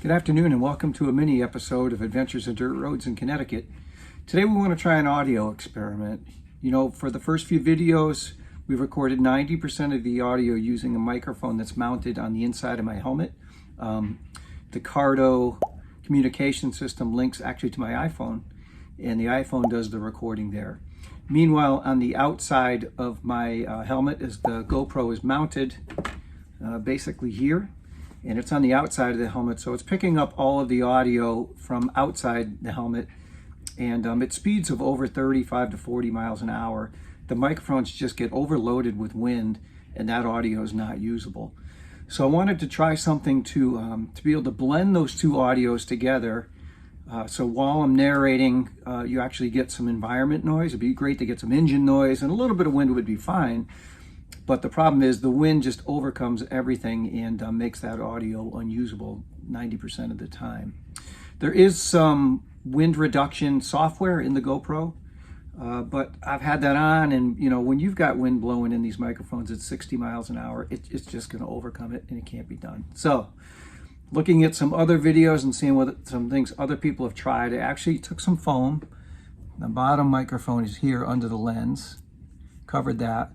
Good afternoon and welcome to a mini episode of Adventures in Dirt Roads in Connecticut. Today we want to try an audio experiment. You know, for the first few videos, we've recorded 90% of the audio using a microphone that's mounted on the inside of my helmet. The Cardo communication system links actually to my iPhone, and the iPhone does the recording there. Meanwhile, on the outside of my helmet, as the GoPro is mounted basically here, and it's on the outside of the helmet, so it's picking up all of the audio from outside the helmet, and at speeds of over 35 to 40 miles an hour. The microphones just get overloaded with wind, and that audio is not usable. So I wanted to try something to be able to blend those two audios together. So while I'm narrating, you actually get some environment noise. It'd be great to get some engine noise, and a little bit of wind would be fine. But the problem is the wind just overcomes everything and makes that audio unusable 90% of the time. There is some wind reduction software in the GoPro, but I've had that on, and you know, when you've got wind blowing in these microphones at 60 miles an hour, it's just going to overcome it, and it can't be done. So looking at some other videos and seeing what some things other people have tried, I actually took some foam. The bottom microphone is here under the lens, covered that.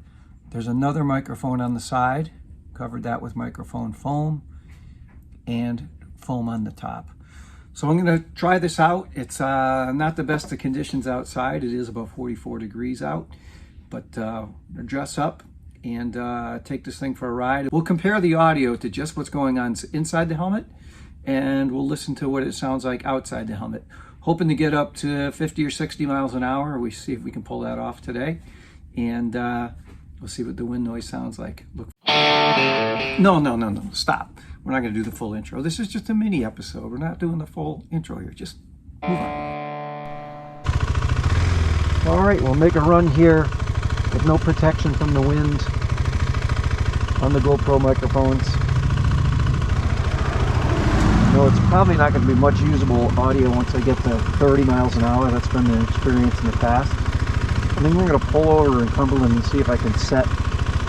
There's another microphone on the side, covered that with microphone foam, and foam on the top. So I'm going to try this out. It's not the best of conditions outside. It is about 44 degrees out, but dress up and take this thing for a ride. We'll compare the audio to just what's going on inside the helmet, and we'll listen to what it sounds like outside the helmet. Hoping to get up to 50 or 60 miles an hour. We see if we can pull that off today, and we'll see what the wind noise sounds like. Look. No, stop. We're not going to do the full intro. This is just a mini episode. We're not doing the full intro here. Just move on. All right, we'll make a run here with no protection from the wind on the GoPro microphones. No, it's probably not going to be much usable audio once I get to 30 miles an hour. That's been the experience in the past. I think we're going to pull over in Cumberland and see if I can set,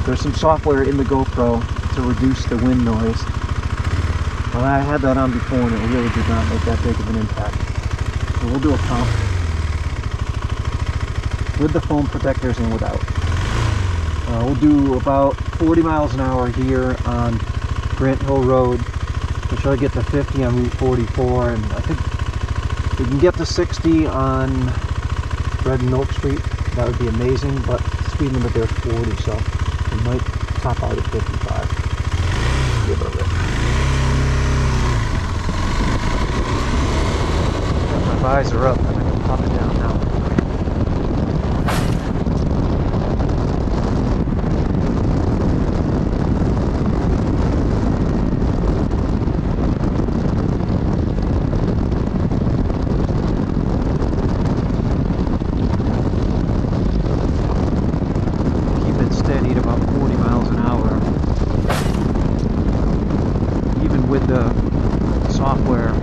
there's some software in the GoPro to reduce the wind noise. Well, I had that on before and it really did not make that big of an impact. So we'll do a comp with the foam protectors and without. We'll do about 40 miles an hour here on Grant Hill Road. We'll try to get to 50 on Route 44, and I think we can get to 60 on Red and Oak Street. That would be amazing, but the speed limit there is 40, so we might top out at 55. Give it a rip. Got my visor up, and I'm going to pop it down now. With the software,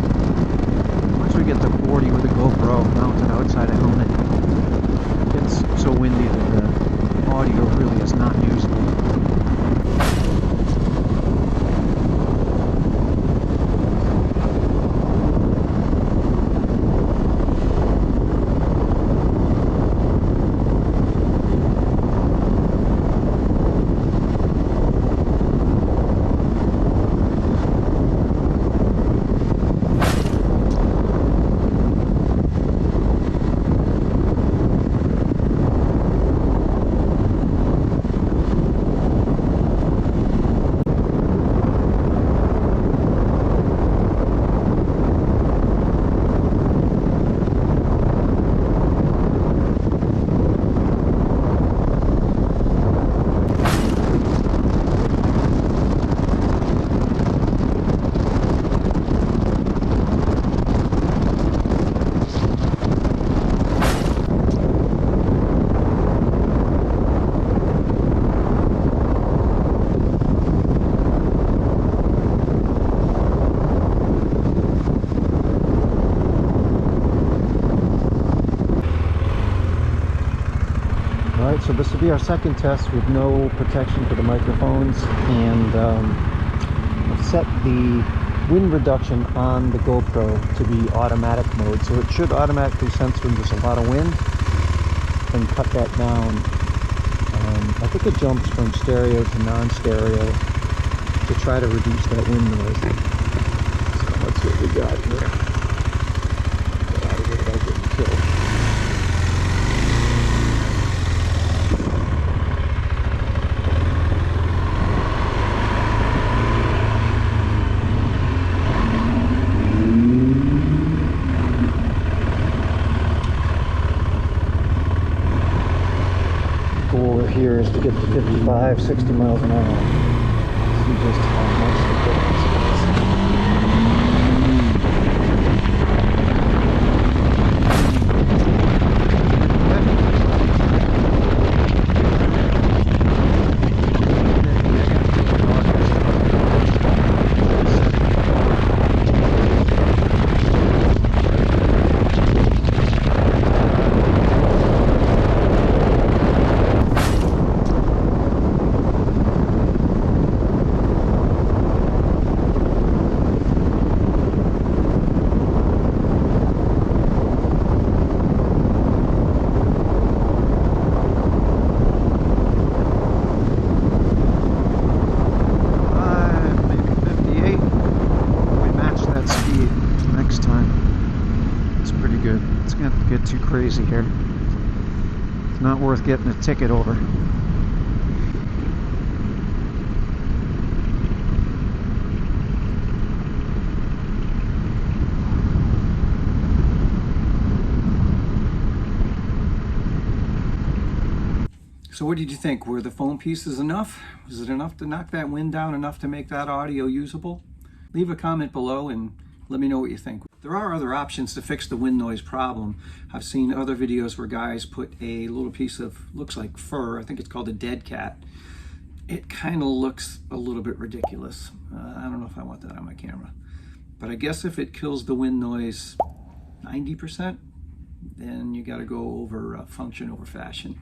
once we get to 40 with the GoPro mounted outside a helmet, it's so windy that the audio really is not usable. So this will be our second test with no protection for the microphones, and I've set the wind reduction on the GoPro to be automatic mode, so it should automatically sense when there's a lot of wind and cut that down. I think it jumps from stereo to non-stereo to try to reduce that wind noise. So let's see what we got here. Get out of here without getting killed. Here is to get to 55, 60 miles an hour. See just how much the difference get too crazy here. It's not worth getting a ticket over. So what did you think? Were the foam pieces enough? Was it enough to knock that wind down, enough to make that audio usable? Leave a comment below and let me know what you think. There are other options to fix the wind noise problem. I've seen other videos where guys put a little piece of, looks like fur, I think it's called a dead cat. It kind of looks a little bit ridiculous. I don't know if I want that on my camera. But I guess if it kills the wind noise 90%, then you got to go over function over fashion.